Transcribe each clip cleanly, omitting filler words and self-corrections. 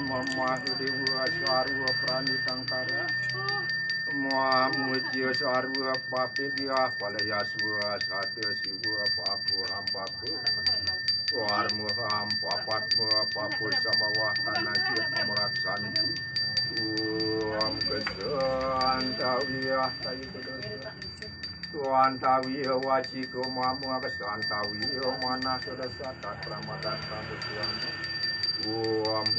Dewa sarwa pranitangkara Muamujya sarwa papedia palayaswa sada siwa papu hampaku Warmuham papatmu papu samawah kanajir meraksanti Kesantawiyah kayu kedosa Tuantawiyah wajiko mamu kesantawiyah mana sedasa tatramatan sambutuan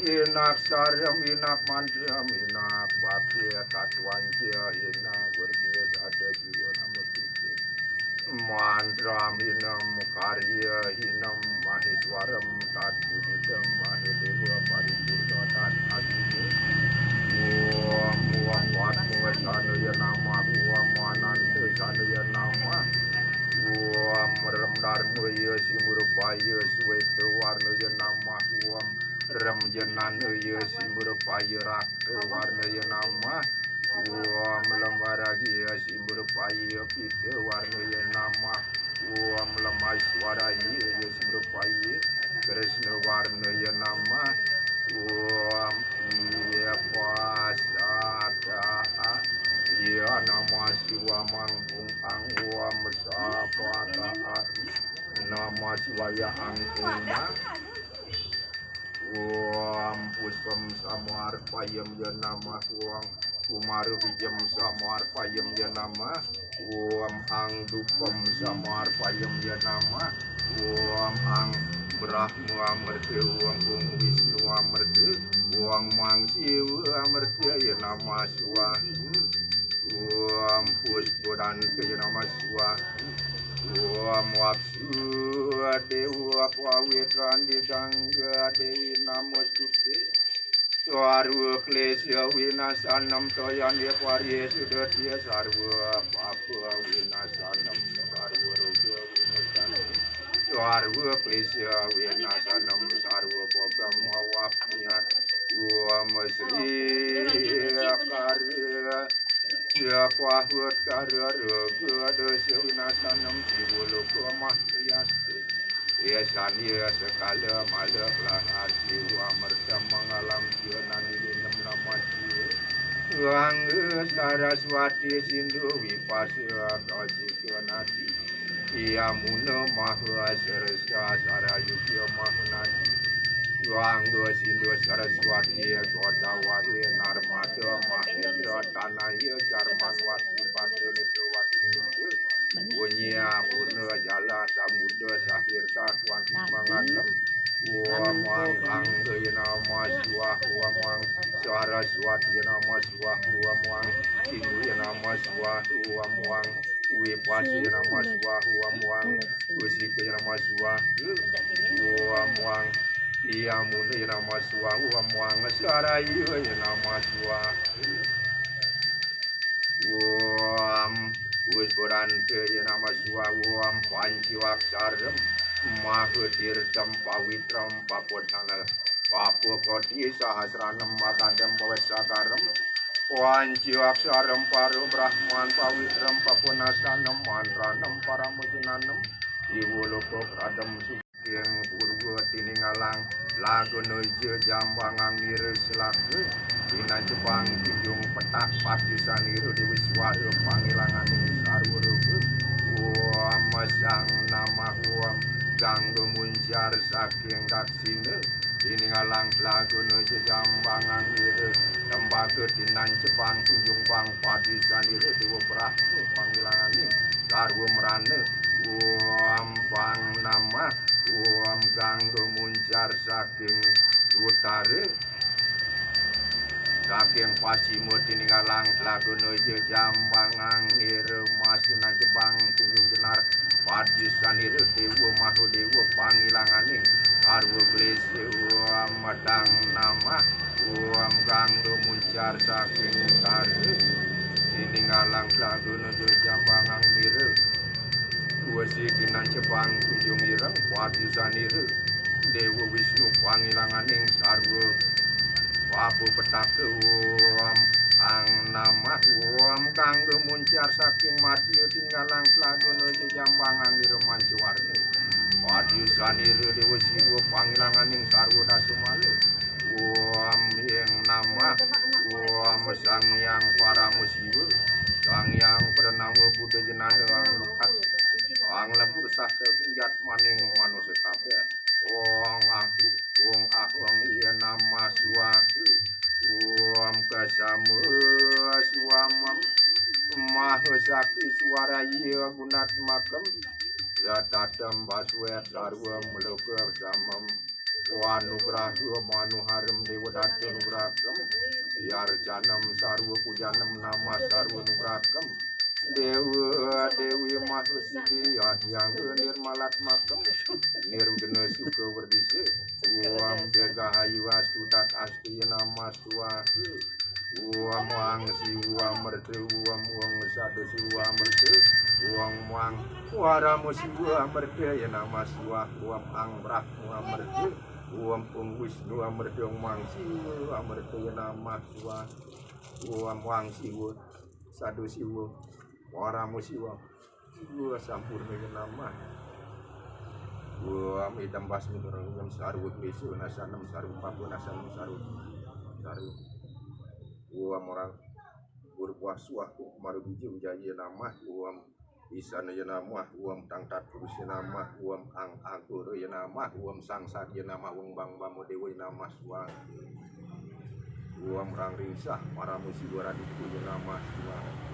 hinak saryam hinak mandram hinak papia tatwanja hinak berdias ada jiwa namustuke mandram hinam karya hinam maheswaram tatu hidam mahedewa paripurna tat agini muam watmu sanuya nama manante sanuya nama meremdarmu ya simurupaya suwete warna ya nama rem jenan ya simurupaya rakte warna ya nama lembaragi ya simurupaya pite warna ya nama lemai suara ya simurupaya kresna warna ya nama iya pasada ya nama siwa mangkung angwa mesapata nama siwaya angkungna puspem samar payem ya nama kumaru bijem samar payem ya nama angdupem samar payem ya nama ang Brahma amerte kung Wisnu amerte mangsiwa amerte ya nama siwa puspodante ya nama siwa wapsu dewa pawitran digangga dewi namostute sarwa klesya winasanam toyane parye sudetya sarwa papa winasanam sarwa roja winasanam sarwa klesya winasanam sarwa bogam wapniat masri karya siapa hut karya roga dosa winasanam siwoloka mahyastu Yesania sekala malak lahar jiwa merta mengalam jiwanan minum nama jiwa Angga Saraswati Sindu Wipasya Kajika Nati Yamuna Maha Sarasa Sarayukya Mahanati Angga Sindu Saraswati Godawari Narmada Mahendra Tanaya Jarmanwati Batu Nitrawati Nuju Punya Purna Jala Samudra Sahirta Kuanti Mangalam Wamang Angga Nama Suah Wamang Saraswati Nama Suah Wamang Sindu Nama Suah Wamang Wipasi Nama Suah Wamang Usika Nama Suah Wamang Yamuna Nama Suah Wamang Sarayu Nama Suah Wisborante ya nama suawam panciwaksaram mahadirtam pawitram papodhanal papokoti sahasranam makadam pawesakaram panciwaksaram paru brahman pawitram papunasanam mantranam paramujinanam iwoloko pradam yang purwa tiningalang lagu nuju jambangang niru selaku Dina Jepang tunjung petak patiusan niru di wiswara pangilangan sarwurugu masang nama huam ganggu muncar saking daksine tiningalang lagu nuju jambangang niru tembaga Dina Jepang tunjung pang patiusan niru di wabrah pangilangan ni sarwu merana pang nama ganggu muncar saking utara saking pasimo tiningalang lagu nuju jambangang niru masinan Jepang tunjung jenar padjusan niru dewa mahu dewa pangilanganing arwa glesi madang nama ganggu muncar saking utara tiningalang lagu nuju jambangang niru Wasi Dina Jepang kunjung ireng padjusan niru dewa Wisnu pangilanganing sarwa papu petake ang nama kangge muncar saking madya tinggalang lagu nuju jambangang niru mancuwarni padjusan niru dewa siwa pangilanganing sarwa dasumale Sang Hyang Paramusiwa, Sang Hyang Pranawa Buddha Jenana ang lukas, ang lebur sahke hinjat maning manusia kabeh. Wong ahong iya nama suwaku, Om Kasama Suamam, Maha Sakti Suara iya gunat makam, Yatadam Baswet Sarwa Meloka Samam, Wanugraha Manuharam Dewa Datu Nugrakam, Yarjanam Sarwa Pujanam Nama Sarwa Nugrakam, Dewa Dewi Mahusidi Adyang Nirmalat Makam, Nirgana Suka Wardisi, Uam Dirgahayu Astutat Asti Nama Suwaku, Uam Wang Si Uam Mertu, Uam Wang Sadasi Uam Mertu, Uang Wang Waramu Si Uam Mertu, Ya Nama Suwaku, Uam Ang Brak Uam Mertu, Uam Punggus Uam Mertu, Wang Si Uam Mertu, Ya Nama Suwaku, Uam Wang Si Uam Sadasi Uam Waramu siwa, gua sampurna nama. Gua midam basmi orang yang sarut besu nasanam sarut papu nasanam sarut. Gua orang berbuah suaku marubuji ujayi nama. Gua isana ya nama. Gua tangkat kurus nama. Gua ang agur ya nama. Gua sangsat ya nama. Gua bang bamu dewa nama suah. Gua orang risah maramusi gua radiku ya nama suah.